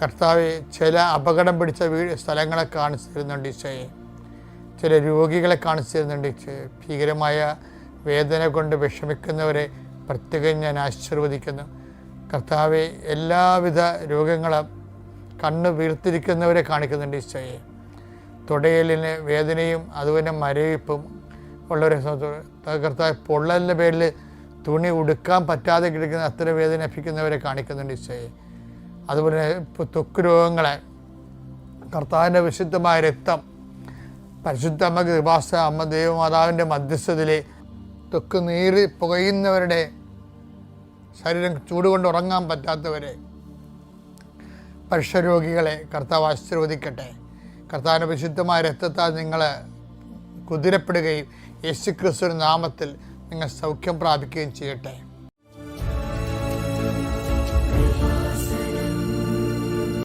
കർത്താവെ, ചില അപകടം പിടിച്ച സ്ഥലങ്ങളെ കാണിച്ചു തരുന്നുണ്ട് ഈശോയെ. ചില രോഗികളെ കാണിച്ചു തരുന്നുണ്ട് ഈശോയെ. ഭീകരമായ വേദന കൊണ്ട് വിഷമിക്കുന്നവരെ പ്രത്യേകം ഞാൻ ആശീർവദിക്കുന്നു. കർത്താവെ, എല്ലാവിധ രോഗങ്ങളും കണ്ണ് വീർത്തിരിക്കുന്നവരെ കാണിക്കുന്നുണ്ട് ഈശോയെ. തുടയലിന് വേദനയും അതുപോലെ മരവിപ്പും ഉള്ളവരെ കർത്താവ്, പൊള്ളലിൻ്റെ പേരിൽ തുണി ഉടുക്കാൻ പറ്റാതെ കിടക്കുന്ന അത്ര വേദന ലഭിക്കുന്നവരെ കാണിക്കുന്നുണ്ട് ഈശോയെ. അതുപോലെ ത്വക്ക് രോഗങ്ങളെ കർത്താവിൻ്റെ വിശുദ്ധമായ രക്തം പരിശുദ്ധ അമ്മ കൃപാസ അമ്മ ദൈവമാതാവിൻ്റെ മധ്യസ്ഥതയിൽ ത്വക്ക് നീറി പുകയുന്നവരുടെ, ശരീരം ചൂടുകൊണ്ട് ഉറങ്ങാൻ പറ്റാത്തവരെ, പക്ഷരോഗികളെ കർത്താവ് ആശീർവദിക്കട്ടെ. കർത്താവിൻ്റെ വിശുദ്ധമായ രക്തത്താൽ നിങ്ങൾ കുതിരപ്പെടുകയും യേശുക്രിസ്തുവിന്റെ നാമത്തിൽ നിങ്ങൾ സൗഖ്യം പ്രാപിക്കുകയും ചെയ്യട്ടെ.